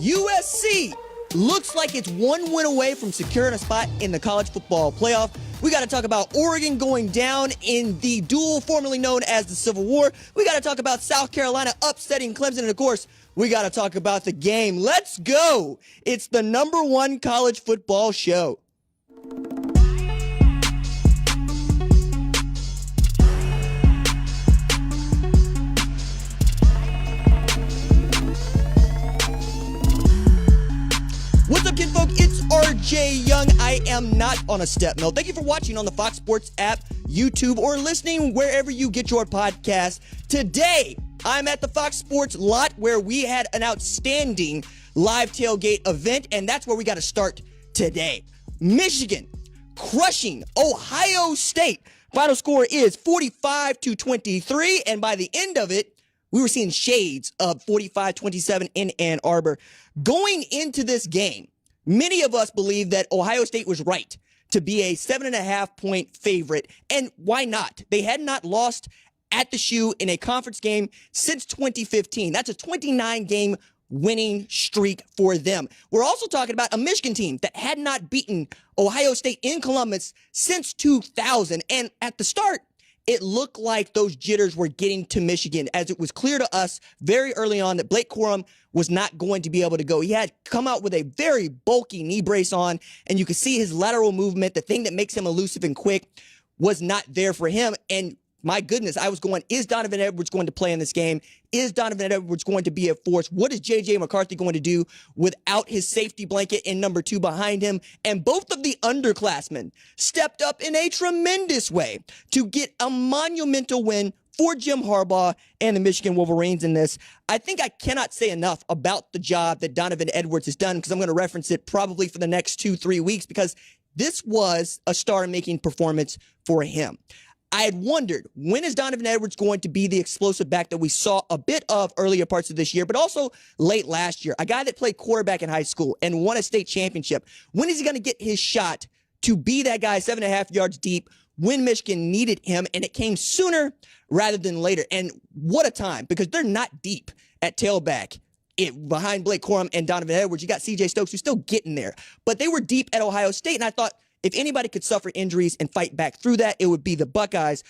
USC looks like it's one win away from securing a spot in the college football playoff. We got to talk about Oregon going down in the duel formerly known as the Civil War. We got to talk about South Carolina upsetting Clemson. And, of course, we got to talk about the game. Let's go. It's the #1 college football show. What's up, kinfolk? It's RJ Young. I am not on a step mill. Thank you for watching on the Fox Sports app, YouTube, or listening wherever you get your podcast. Today, I'm at the Fox Sports lot where we had an outstanding live tailgate event, and that's where we got to start today. Michigan crushing Ohio State. Final score is 45-23, and by the end of it, we were seeing shades of 45-27 in Ann Arbor. Going into this game, many of us believe that Ohio State was right to be a 7.5-point favorite. And why not? They had not lost at the shoe in a conference game since 2015. That's a 29-game winning streak for them. We're also talking about a Michigan team that had not beaten Ohio State in Columbus since 2000. And at the start, it looked like those jitters were getting to Michigan, as it was clear to us very early on that Blake Corum was not going to be able to go. He had come out with a very bulky knee brace on, and you could see his lateral movement, the thing that makes him elusive and quick, was not there for him. And my goodness, I was going, is Donovan Edwards going to play in this game? Is Donovan Edwards going to be a force? What is J.J. McCarthy going to do without his safety blanket in number 2 behind him? And both of the underclassmen stepped up in a tremendous way to get a monumental win for Jim Harbaugh and the Michigan Wolverines in this. I think I cannot say enough about the job that Donovan Edwards has done, because I'm going to reference it probably for the next 2-3 weeks, because this was a star-making performance for him. I had wondered, when is Donovan Edwards going to be the explosive back that we saw a bit of earlier parts of this year, but also late last year? A guy that played quarterback in high school and won a state championship. When is he going to get his shot to be that guy 7.5 yards deep when Michigan needed him? And it came sooner rather than later. And what a time, because they're not deep at tailback. Behind Blake Corum and Donovan Edwards, you got C.J. Stokes, who's still getting there. But they were deep at Ohio State, and I thought, if anybody could suffer injuries and fight back through that, it would be the Buckeyes.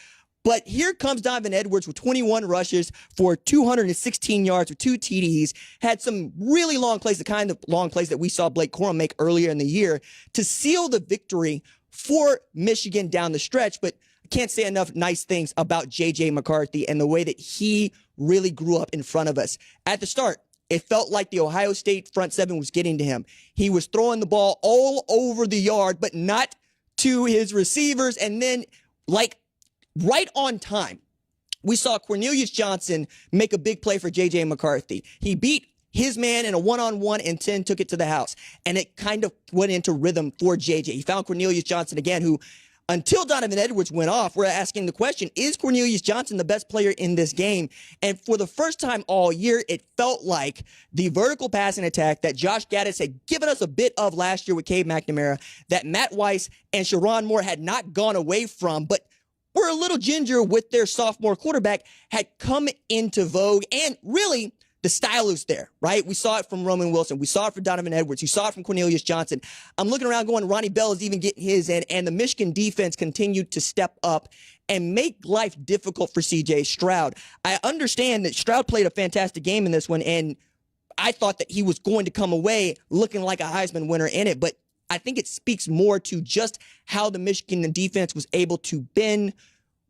But here comes Donovan Edwards with 21 rushes for 216 yards with 2 TDs, had some really long plays, the kind of long plays that we saw Blake Corum make earlier in the year to seal the victory for Michigan down the stretch. But I can't say enough nice things about J.J. McCarthy and the way that he really grew up in front of us. At the start, it felt like the Ohio State front seven was getting to him. He was throwing the ball all over the yard, but not to his receivers. And then, like, right on time, we saw Cornelius Johnson make a big play for J.J. McCarthy. He beat his man in a one-on-one and 10 took it to the house. And it kind of went into rhythm for J.J. He found Cornelius Johnson again, who, until Donovan Edwards went off, we're asking the question, is Cornelius Johnson the best player in this game? And for the first time all year, it felt like the vertical passing attack that Josh Gaddis had given us a bit of last year with Cade McNamara, that Matt Weiss and Sharon Moore had not gone away from, but were a little ginger with their sophomore quarterback, had come into vogue. And really, the style is there, right? We saw it from Roman Wilson. We saw it from Donovan Edwards. You saw it from Cornelius Johnson. I'm looking around going, Ronnie Bell is even getting his in, and the Michigan defense continued to step up and make life difficult for C.J. Stroud. I understand that Stroud played a fantastic game in this one, and I thought that he was going to come away looking like a Heisman winner in it, but I think it speaks more to just how the Michigan defense was able to bend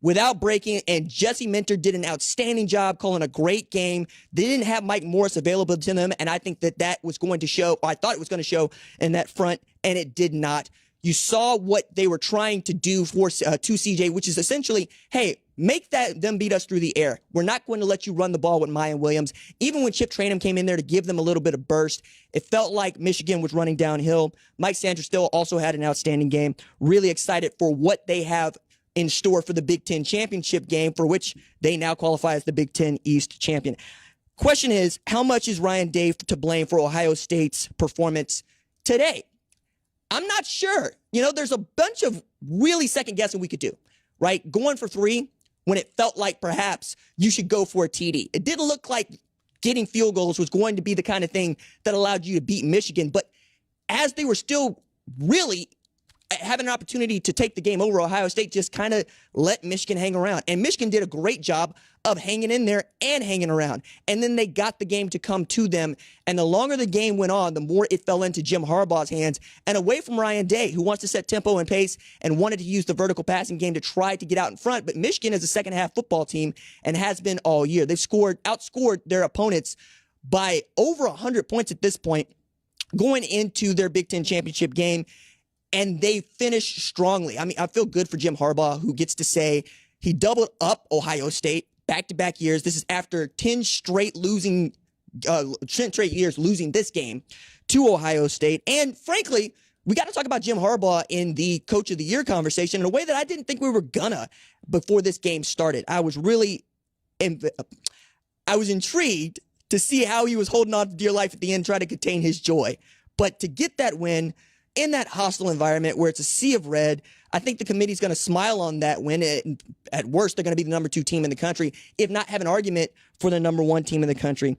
without breaking, and Jesse Minter did an outstanding job calling a great game. They didn't have Mike Morris available to them, and I think that was going to show, or I thought it was going to show in that front, and it did not. You saw what they were trying to do for to CJ, which is essentially, hey, make them beat us through the air. We're not going to let you run the ball with Mayan Williams. Even when Chip Trayanum came in there to give them a little bit of burst, it felt like Michigan was running downhill. Mike Sanders-Still also had an outstanding game. Really excited for what they have in store for the Big Ten championship game, for which they now qualify as the Big Ten East champion. Question is, how much is Ryan Day to blame for Ohio State's performance today? I'm not sure. You know, there's a bunch of really second guessing we could do, right? Going for 3 when it felt like perhaps you should go for a TD. It didn't look like getting field goals was going to be the kind of thing that allowed you to beat Michigan. But as they were still really having an opportunity to take the game over, Ohio State just kind of let Michigan hang around. And Michigan did a great job of hanging in there and hanging around. And then they got the game to come to them. And the longer the game went on, the more it fell into Jim Harbaugh's hands and away from Ryan Day, who wants to set tempo and pace and wanted to use the vertical passing game to try to get out in front. But Michigan is a second half football team and has been all year. They've outscored their opponents by over 100 points at this point going into their Big Ten championship game. And they finished strongly. I mean, I feel good for Jim Harbaugh, who gets to say he doubled up Ohio State back-to-back years. This is after 10 straight years losing this game to Ohio State. And frankly, we got to talk about Jim Harbaugh in the Coach of the Year conversation in a way that I didn't think we were gonna before this game started. I was intrigued to see how he was holding on to dear life at the end, trying to contain his joy. But to get that win in that hostile environment where it's a sea of red, I think the committee's going to smile on that win. At worst, they're going to be the number 2 team in the country, if not have an argument for the number 1 team in the country.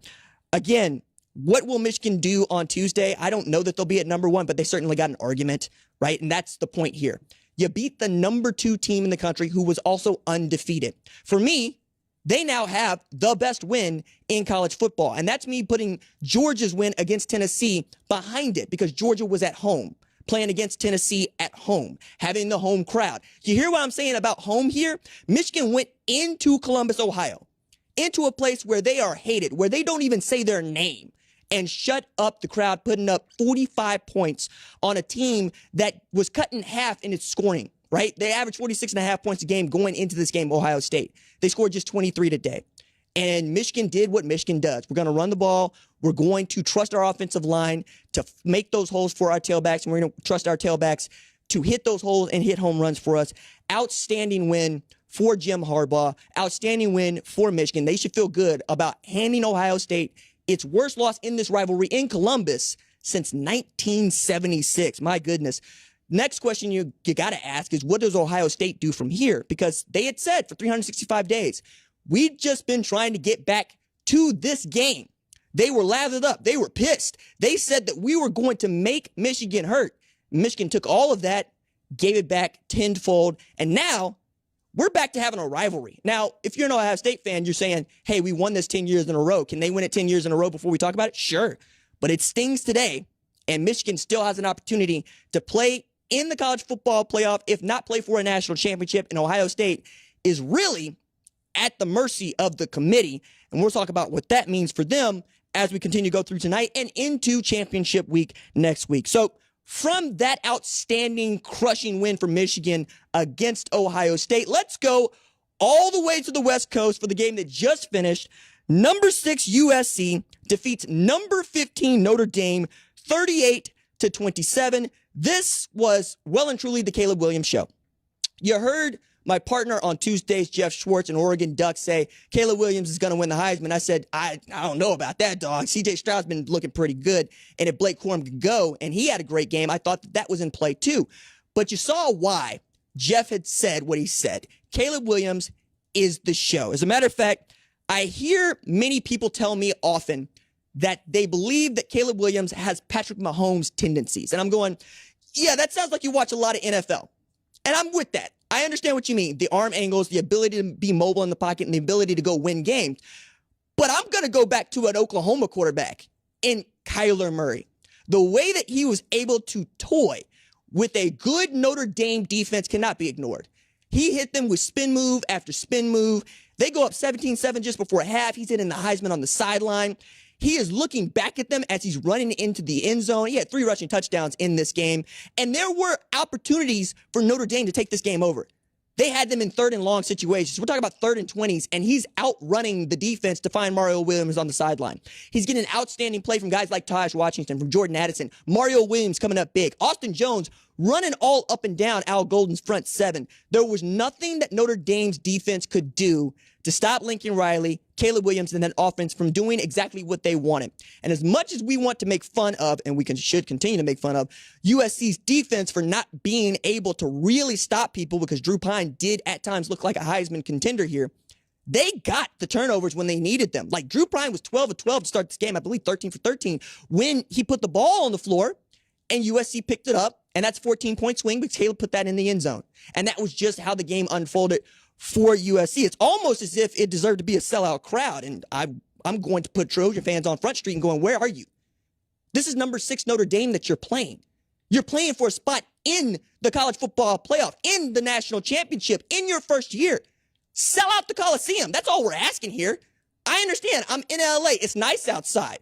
Again, what will Michigan do on Tuesday? I don't know that they'll be at number 1, but they certainly got an argument, right? And that's the point here. You beat the number 2 team in the country who was also undefeated. For me, they now have the best win in college football. And that's me putting Georgia's win against Tennessee behind it because Georgia was at home, playing against Tennessee at home, having the home crowd. You hear what I'm saying about home here? Michigan went into Columbus, Ohio, into a place where they are hated, where they don't even say their name, and shut up the crowd, putting up 45 points on a team that was cut in half in its scoring, right? They averaged 46.5 points a game going into this game, Ohio State. They scored just 23 today. And Michigan did what Michigan does. We're going to run the ball. We're going to trust our offensive line to make those holes for our tailbacks. And we're going to trust our tailbacks to hit those holes and hit home runs for us. Outstanding win for Jim Harbaugh. Outstanding win for Michigan. They should feel good about handing Ohio State its worst loss in this rivalry in Columbus since 1976. My goodness. Next question you got to ask is, what does Ohio State do from here? Because they had said for 365 days, we'd just been trying to get back to this game. They were lathered up. They were pissed. They said that we were going to make Michigan hurt. Michigan took all of that, gave it back tenfold, and now we're back to having a rivalry. Now, if you're an Ohio State fan, you're saying, hey, we won this 10 years in a row. Can they win it 10 years in a row before we talk about it? Sure. But it stings today, and Michigan still has an opportunity to play in the college football playoff, if not play for a national championship, and Ohio State is really at the mercy of the committee. And we'll talk about what that means for them as we continue to go through tonight and into championship week next week. So from that outstanding, crushing win for Michigan against Ohio State, let's go all the way to the West Coast for the game that just finished. Number 6 USC defeats number 15 Notre Dame 38-27. This was well and truly the Caleb Williams show. You heard my partner on Tuesdays, Jeff Schwartz, and Oregon Ducks, say Caleb Williams is going to win the Heisman. I said, I don't know about that, dog. CJ Stroud's been looking pretty good. And if Blake Corum could go, and he had a great game, I thought that was in play too. But you saw why Jeff had said what he said. Caleb Williams is the show. As a matter of fact, I hear many people tell me often that they believe that Caleb Williams has Patrick Mahomes tendencies. And I'm going, yeah, that sounds like you watch a lot of NFL. And I'm with that. I understand what you mean. The arm angles, the ability to be mobile in the pocket, and the ability to go win games. But I'm going to go back to an Oklahoma quarterback in Kyler Murray. The way that he was able to toy with a good Notre Dame defense cannot be ignored. He hit them with spin move after spin move. They go up 17-7 just before half. He's hitting the Heisman on the sideline. He is looking back at them as he's running into the end zone. He had 3 rushing touchdowns in this game. And there were opportunities for Notre Dame to take this game over. They had them in 3rd and long situations. We're talking about 3rd and 20s, and he's outrunning the defense to find Mario Williams on the sideline. He's getting outstanding play from guys like Taj Washington, from Jordan Addison, Mario Williams coming up big, Austin Jones running all up and down Al Golden's front 7. There was nothing that Notre Dame's defense could do to stop Lincoln Riley, Caleb Williams, and that offense from doing exactly what they wanted. And as much as we want to make fun of, and we should continue to make fun of, USC's defense for not being able to really stop people, because Drew Pine did at times look like a Heisman contender here, they got the turnovers when they needed them. Like Drew Prime was 12 of 12 to start this game, I believe 13 for 13, when he put the ball on the floor and USC picked it up, and that's a 14-point swing, but Caleb put that in the end zone. And that was just how the game unfolded for USC. It's almost as if it deserved to be a sellout crowd, and I'm going to put Trojan fans on Front Street and going, where are you? This is number 6 Notre Dame that you're playing. You're playing for a spot in the college football playoff, in the national championship, in your first year. Sell out the Coliseum. That's all we're asking here. I understand. I'm in LA. It's nice outside.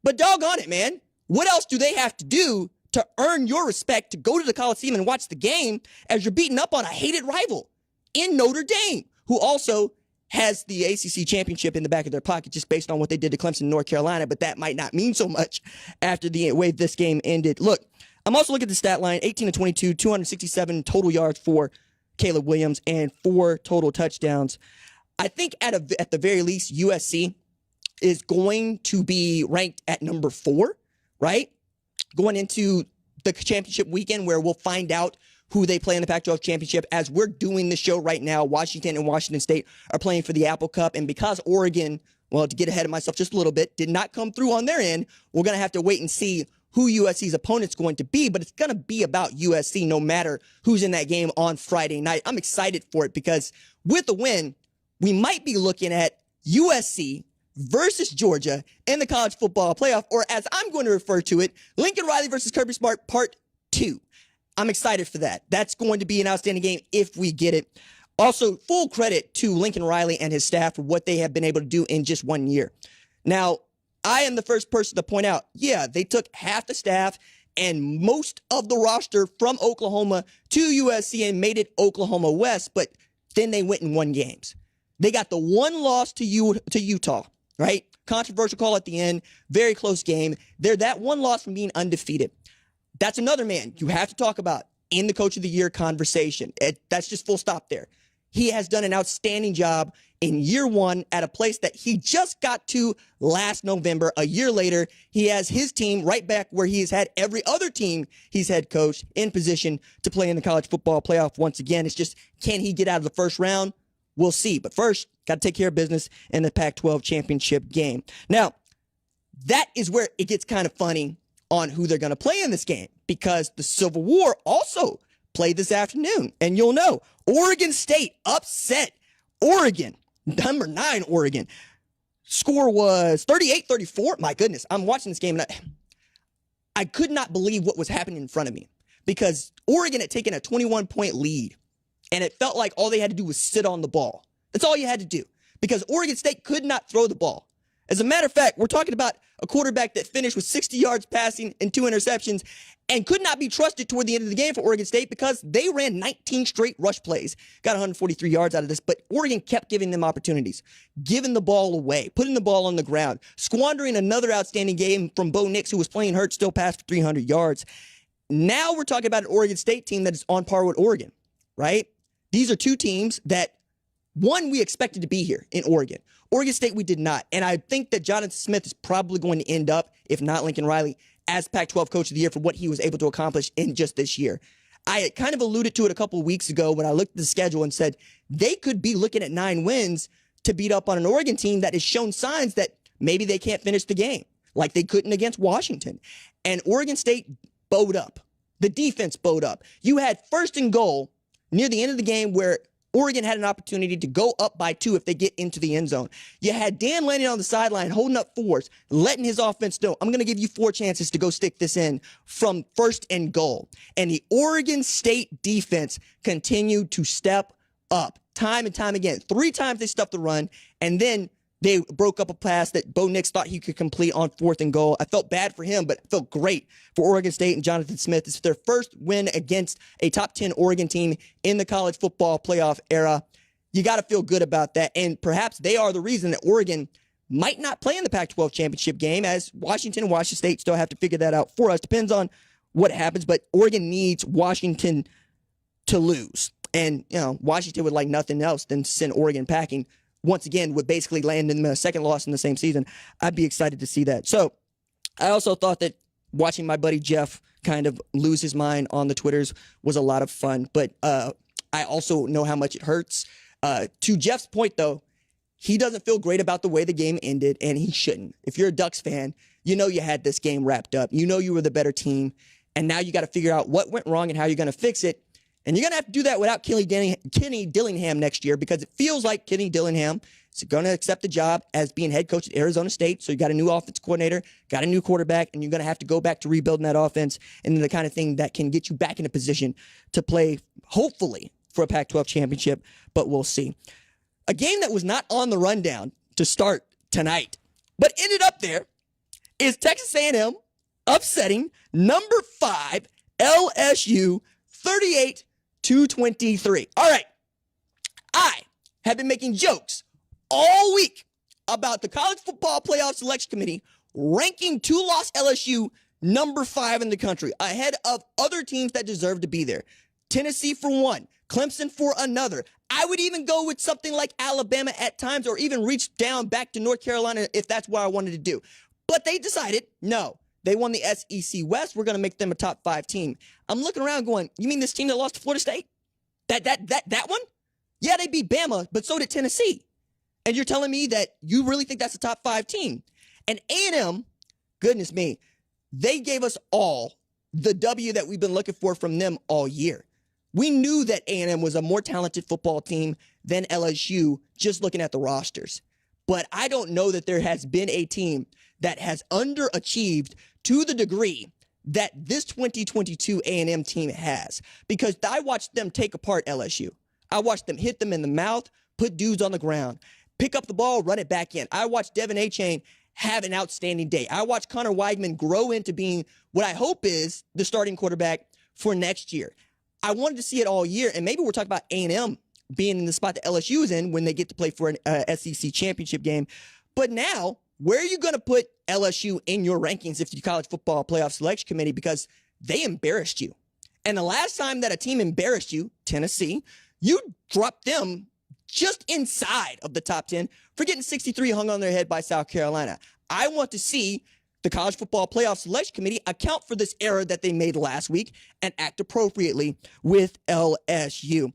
But doggone it, man. What else do they have to do to earn your respect to go to the Coliseum and watch the game as you're beating up on a hated rival in Notre Dame, who also has the ACC championship in the back of their pocket just based on what they did to Clemson, North Carolina, but that might not mean so much after the way this game ended. Look, I'm also looking at the stat line, 18 to 22, 267 total yards for Caleb Williams and 4 total touchdowns. I think at the very least, USC is going to be ranked at number 4, right? Going into the championship weekend where we'll find out who they play in the Pac-12 championship. As we're doing this show right now, Washington and Washington State are playing for the Apple Cup. And because Oregon, well, to get ahead of myself just a little bit, did not come through on their end, we're going to have to wait and see who USC's opponent's going to be. But it's going to be about USC no matter who's in that game on Friday night. I'm excited for it because with the win, we might be looking at USC versus Georgia in the college football playoff, or as I'm going to refer to it, Lincoln Riley versus Kirby Smart Part 2. I'm excited for that. That's going to be an outstanding game if we get it. Also, full credit to Lincoln Riley and his staff for what they have been able to do in just 1 year. Now, I am the first person to point out, yeah, they took half the staff and most of the roster from Oklahoma to USC and made it Oklahoma West, but then they went and won games. They got the one loss to Utah, right? Controversial call at the end, very close game. They're that one loss from being undefeated. That's another man you have to talk about in the Coach of the Year conversation. That's just full stop there. He has done an outstanding job in year one at a place that he just got to last November. A year later, he has his team right back where he has had every other team he's head coached in position to play in the college football playoff once again. It's just, can he get out of the first round? We'll see. But first, got to take care of business in the Pac-12 championship game. Now, that is where it gets kind of funny on who they're going to play in this game, because the Civil War also played this afternoon. And you'll know, Oregon State upset Oregon, number 9 Oregon. Score was 38-34. My goodness, I'm watching this game and I could not believe what was happening in front of me, because Oregon had taken a 21-point lead and it felt like all they had to do was sit on the ball. That's all you had to do, because Oregon State could not throw the ball. As a matter of fact, we're talking about a quarterback that finished with 60 yards passing and 2 interceptions and could not be trusted toward the end of the game for Oregon State because they ran 19 straight rush plays, got 143 yards out of this, but Oregon kept giving them opportunities, giving the ball away, putting the ball on the ground, squandering another outstanding game from Bo Nix, who was playing hurt, still passed for 300 yards. Now we're talking about an Oregon State team that is on par with Oregon, right? These are two teams that, one, we expected to be here in Oregon. Oregon State, we did not. And I think that Jonathan Smith is probably going to end up, if not Lincoln Riley, as Pac-12 Coach of the Year for what he was able to accomplish in just this year. I had kind of alluded to it a couple of weeks ago when I looked at the schedule and said they could be looking at 9 wins to beat up on an Oregon team that has shown signs that maybe they can't finish the game, like they couldn't against Washington. And Oregon State bowed up. The defense bowed up. You had 1st and goal near the end of the game where Oregon had an opportunity to go up by 2 if they get into the end zone. You had Dan Lanning on the sideline holding up 4s, letting his offense know, I'm going to give you 4 chances to go stick this in from 1st and goal. And the Oregon State defense continued to step up time and time again. 3 times they stuffed the run, and then they broke up a pass that Bo Nix thought he could complete on 4th and goal. I felt bad for him, but it felt great for Oregon State and Jonathan Smith. It's their first win against a top 10 Oregon team in the college football playoff era. You got to feel good about that. And perhaps they are the reason that Oregon might not play in the Pac-12 championship game, as Washington and Washington State still have to figure that out for us. Depends on what happens, but Oregon needs Washington to lose. And, you know, Washington would like nothing else than send Oregon packing. Once again, would basically land in the second loss in the same season. I'd be excited to see that. So I also thought that watching my buddy Jeff kind of lose his mind on the Twitters was a lot of fun. But I also know how much it hurts. To Jeff's point, though, he doesn't feel great about the way the game ended, and he shouldn't. If you're a Ducks fan, you know you had this game wrapped up. You know you were the better team, and now you got to figure out what went wrong and how you're going to fix it. And you're going to have to do that without Kenny Dillingham next year, because it feels like Kenny Dillingham is going to accept the job as being head coach at Arizona State. So you got a new offense coordinator, got a new quarterback, and you're going to have to go back to rebuilding that offense and the kind of thing that can get you back in a position to play, hopefully, for a Pac-12 championship, but we'll see. A game that was not on the rundown to start tonight, but ended up there, is Texas A&M upsetting number 5 LSU 38-23. All right, I have been making jokes all week about the College Football Playoff Selection Committee ranking 2-loss LSU number 5 in the country, ahead of other teams that deserve to be there. Tennessee for one, Clemson for another. I would even go with something like Alabama at times, or even reach down back to North Carolina if that's what I wanted to do. But they decided, no, they won the SEC West. We're going to make them a top 5 team. I'm looking around going, you mean this team that lost to Florida State? That one? Yeah, they beat Bama, but so did Tennessee. And you're telling me that you really think that's a top 5 team? And A&M, goodness me, they gave us all the W that we've been looking for from them all year. We knew that A&M was a more talented football team than LSU just looking at the rosters. But I don't know that there has been a team that has underachieved to the degree that this 2022 A&M team has. Because I watched them take apart LSU. I watched them hit them in the mouth, put dudes on the ground, pick up the ball, run it back in. I watched Devin Achane have an outstanding day. I watched Connor Weigman grow into being what I hope is the starting quarterback for next year. I wanted to see it all year, and maybe we're talking about A&M being in the spot that LSU is in when they get to play for an SEC championship game. But now, where are you going to put LSU in your rankings if the College Football Playoff Selection Committee? Because they embarrassed you. And the last time that a team embarrassed you, Tennessee, you dropped them just inside of the top 10 for getting 63 hung on their head by South Carolina. I want to see the College Football Playoff Selection Committee account for this error that they made last week and act appropriately with LSU.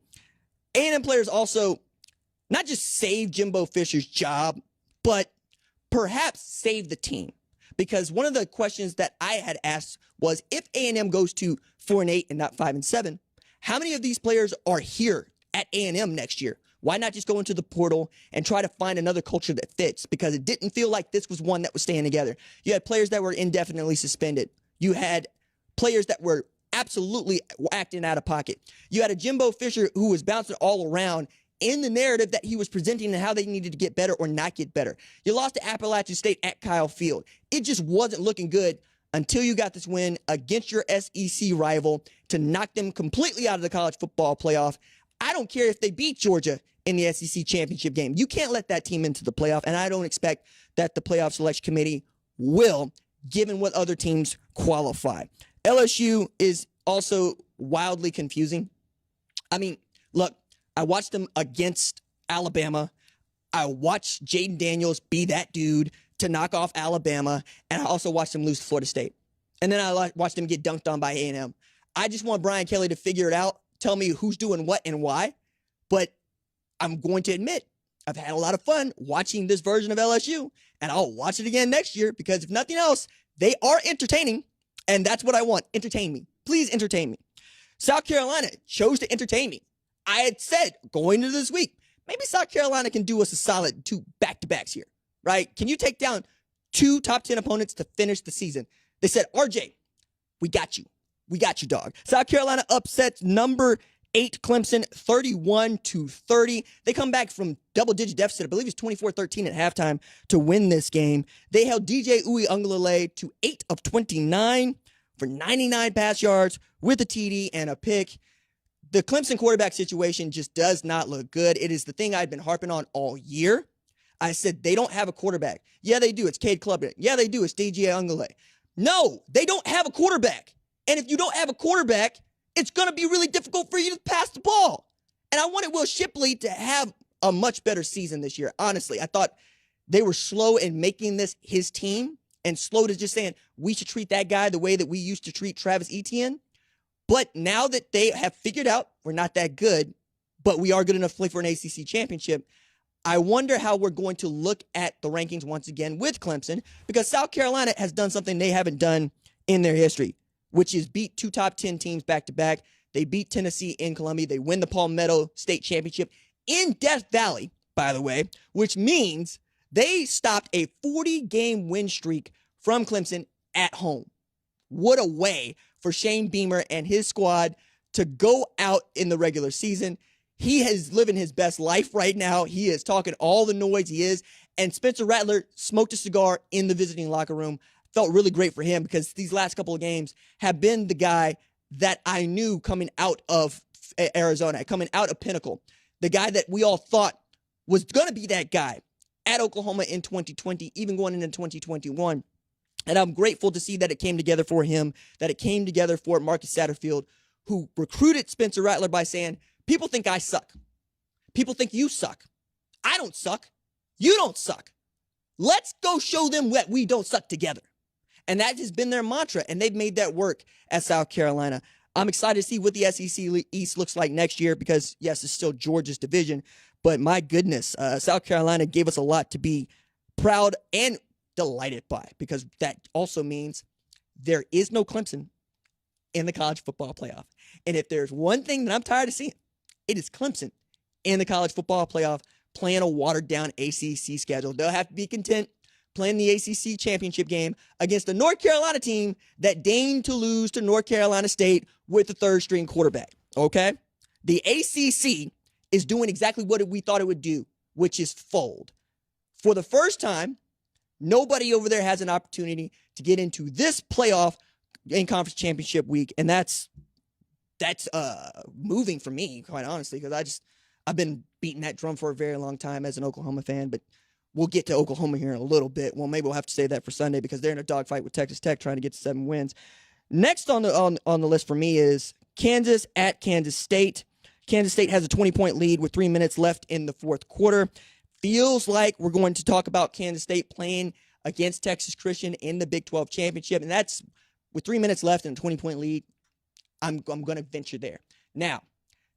A&M players also not just saved Jimbo Fisher's job, but perhaps save the team. Because one of the questions that I had asked was, if A&M goes to 4-8 and not 5-7, how many of these players are here at A&M next year? Why not just go into the portal and try to find another culture that fits? Because it didn't feel like this was one that was staying together. You had players that were indefinitely suspended. You had players that were absolutely acting out of pocket. You had a Jimbo Fisher who was bouncing all around in the narrative that he was presenting and how they needed to get better or not get better. You lost to Appalachian State at Kyle Field. It just wasn't looking good until you got this win against your SEC rival to knock them completely out of the college football playoff. I don't care if they beat Georgia in the SEC championship game. You can't let that team into the playoff, and I don't expect that the playoff selection committee will, given what other teams qualify. LSU is also wildly confusing. I mean, look, I watched them against Alabama. I watched Jaden Daniels be that dude to knock off Alabama, and I also watched them lose to Florida State. And then I watched them get dunked on by A&M. I just want Brian Kelly to figure it out, tell me who's doing what and why. But I'm going to admit, I've had a lot of fun watching this version of LSU, and I'll watch it again next year because if nothing else, they are entertaining, and that's what I want. Entertain me. Please entertain me. South Carolina chose to entertain me. I had said going into this week, maybe South Carolina can do us a solid 2 back-to-backs here, right? Can you take down 2 top 10 opponents to finish the season? They said, RJ, we got you. We got you, dog. South Carolina upsets number 8 Clemson 31-30. They come back from double-digit deficit. I believe it's 24-13 at halftime to win this game. They held DJ Uiagalelei to 8 of 29 for 99 pass yards with a TD and a pick. The Clemson quarterback situation just does not look good. It is the thing I've been harping on all year. I said they don't have a quarterback. Yeah, they do. It's Cade Klubnik. Yeah, they do. It's DJ Uiagalelei. No, they don't have a quarterback. And if you don't have a quarterback, it's going to be really difficult for you to pass the ball. And I wanted Will Shipley to have a much better season this year. Honestly, I thought they were slow in making this his team and slow to just saying, we should treat that guy the way that we used to treat Travis Etienne. But now that they have figured out we're not that good, but we are good enough to play for an ACC championship, I wonder how we're going to look at the rankings once again with Clemson, because South Carolina has done something they haven't done in their history, which is beat 2 top 10 teams back to back. They beat Tennessee in Columbia. They win the Palmetto State Championship in Death Valley, by the way, which means they stopped a 40-game win streak from Clemson at home. What a way for Shane Beamer and his squad to go out in the regular season. He is living his best life right now. He is talking all the noise he is. And Spencer Rattler smoked a cigar in the visiting locker room. Felt really great for him because these last couple of games have been the guy that I knew coming out of Arizona, coming out of Pinnacle. The guy that we all thought was going to be that guy at Oklahoma in 2020, even going into 2021. And I'm grateful to see that it came together for him, that it came together for Marcus Satterfield, who recruited Spencer Rattler by saying, people think I suck. People think you suck. I don't suck. You don't suck. Let's go show them that we don't suck together. And that has been their mantra, and they've made that work at South Carolina. I'm excited to see what the SEC East looks like next year because, yes, it's still Georgia's division, but my goodness, South Carolina gave us a lot to be proud and delighted by, because that also means there is no Clemson in the college football playoff. And if there's one thing that I'm tired of seeing, it is Clemson in the college football playoff playing a watered-down ACC schedule. They'll have to be content playing the ACC championship game against a North Carolina team that deigned to lose to North Carolina State with the third-string quarterback, okay? The ACC is doing exactly what we thought it would do, which is fold. For the first time, nobody over there has an opportunity to get into this playoff in conference championship week, and that's moving for me, quite honestly, because I've been beating that drum for a very long time as an Oklahoma fan, but we'll get to Oklahoma here in a little bit. Well, maybe we'll have to save that for Sunday because they're in a dogfight with Texas Tech trying to get to 7 wins. Next on the list for me is Kansas at Kansas State. Kansas State has a 20-point lead with 3 minutes left in the fourth quarter. Feels like we're going to talk about Kansas State playing against Texas Christian in the Big 12 championship, and that's with 3 minutes left and a 20-point lead. I'm going to venture there. Now,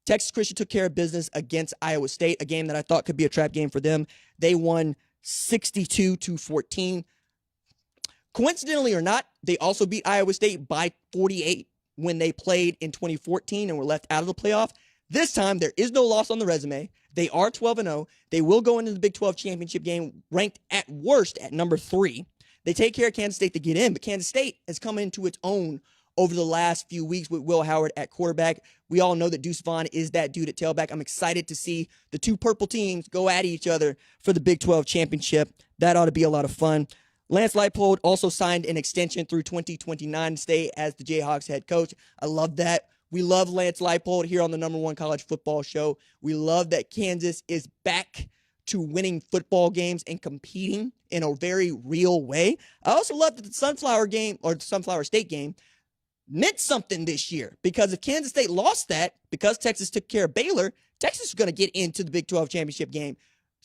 Texas Christian took care of business against Iowa State, a game that I thought could be a trap game for them. They won 62-14. Coincidentally or not, they also beat Iowa State by 48 when they played in 2014 and were left out of the playoff. This time, there is no loss on the resume. They are 12-0. They will go into the Big 12 championship game ranked at worst at number 3. They take care of Kansas State to get in, but Kansas State has come into its own over the last few weeks with Will Howard at quarterback. We all know that Deuce Vaughn is that dude at tailback. I'm excited to see the two purple teams go at each other for the Big 12 championship. That ought to be a lot of fun. Lance Leipold also signed an extension through 2029 to stay as the Jayhawks head coach. I love that. We love Lance Leipold here on the #1 college football show. We love that Kansas is back to winning football games and competing in a very real way. I also love that the Sunflower State game meant something this year, because if Kansas State lost that because Texas took care of Baylor, Texas is going to get into the Big 12 championship game.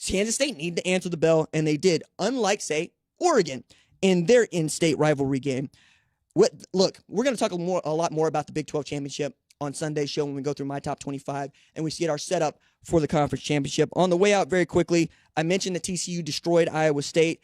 Kansas State needed to answer the bell, and they did, unlike, say, Oregon in their in-state rivalry game. Look, we're going to talk a lot more about the Big 12 championship on Sunday's show when we go through my top 25 and we see our setup for the conference championship. On the way out, very quickly, I mentioned that TCU destroyed Iowa State.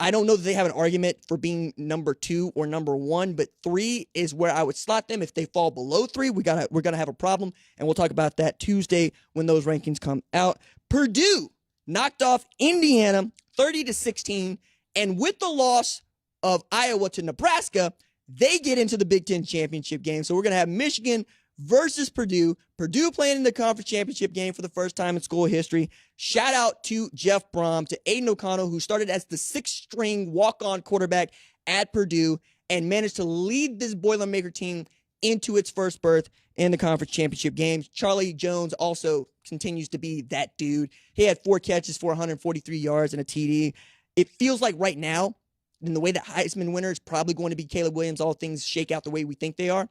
I don't know that they have an argument for being number 2 or number 1, but 3 is where I would slot them. If they fall below 3, we're gonna have a problem, and we'll talk about that Tuesday when those rankings come out. Purdue knocked off Indiana 30-16, and with the loss of Iowa to Nebraska, they get into the Big Ten championship game. So we're gonna have Michigan versus Purdue. Purdue playing in the conference championship game for the first time in school history. Shout out to Jeff Brom, to Aiden O'Connell, who started as the 6th-string walk-on quarterback at Purdue and managed to lead this Boilermaker team into its first berth in the conference championship games. Charlie Jones also continues to be that dude. He had 4 catches for 143 yards and a TD. It feels like right now, in the way that Heisman winner is probably going to be Caleb Williams, all things shake out the way we think they are,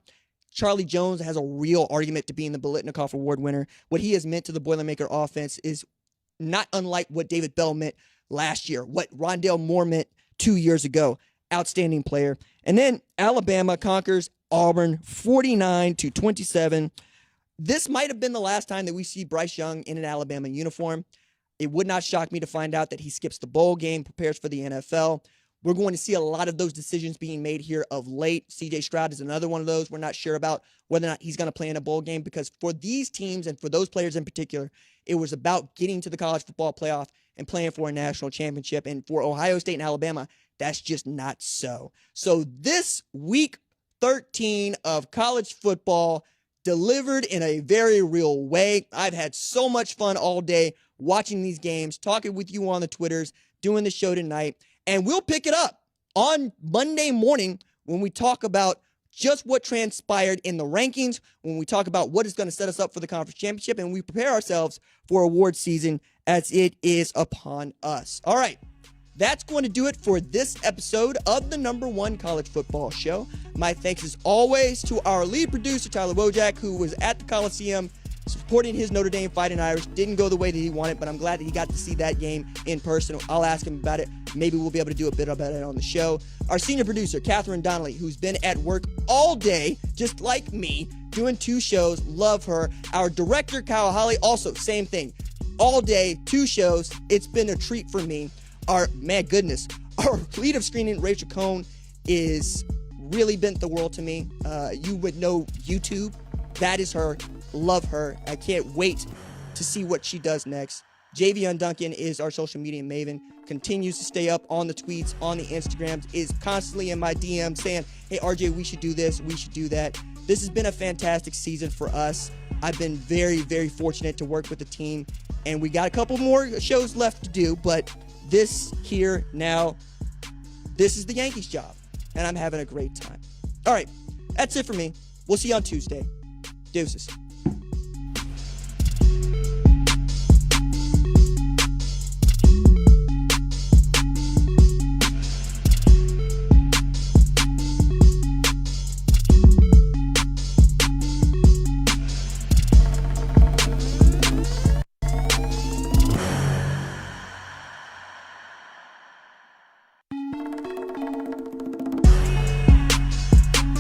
Charlie Jones has a real argument to being the Biletnikoff Award winner. What he has meant to the Boilermaker offense is not unlike what David Bell meant last year, what Rondale Moore meant 2 years ago. Outstanding player. And then Alabama conquers Auburn 49-27. This might have been the last time that we see Bryce Young in an Alabama uniform. It would not shock me to find out that he skips the bowl game, prepares for the NFL. We're going to see a lot of those decisions being made here of late. CJ Stroud is another one of those. We're not sure about whether or not he's going to play in a bowl game, because for these teams and for those players in particular, it was about getting to the college football playoff and playing for a national championship. And for Ohio State and Alabama, that's just not so. So this week 13 of college football delivered in a very real way. I've had so much fun all day watching these games, talking with you on the Twitters, doing the show tonight. And we'll pick it up on Monday morning when we talk about just what transpired in the rankings, when we talk about what is going to set us up for the conference championship, and we prepare ourselves for award season as it is upon us. All right, that's going to do it for this episode of the #1 College Football Show. My thanks as always to our lead producer, Tyler Wojak, who was at the Coliseum supporting his Notre Dame Fighting Irish. Didn't go the way that he wanted, but I'm glad that he got to see that game in person. I'll ask him about it. Maybe we'll be able to do a bit about it on the show. Our senior producer, Catherine Donnelly, who's been at work all day, just like me, doing 2 shows. Love her. Our director, Kyle Holly, also same thing. All day, 2 shows. It's been a treat for me. Our lead of screening, Rachel Cohn, is really bent the world to me. You would know YouTube. That is her. Love her. I can't wait to see what she does next. Javion Duncan is our social media maven. Continues to stay up on the tweets, on the Instagrams, is constantly in my DM saying, hey, RJ, we should do this, we should do that. This has been a fantastic season for us. I've been very, very fortunate to work with the team, and we got a couple more shows left to do, but this here now, this is the Yankees job, and I'm having a great time. All right, that's it for me. We'll see you on Tuesday. Deuces.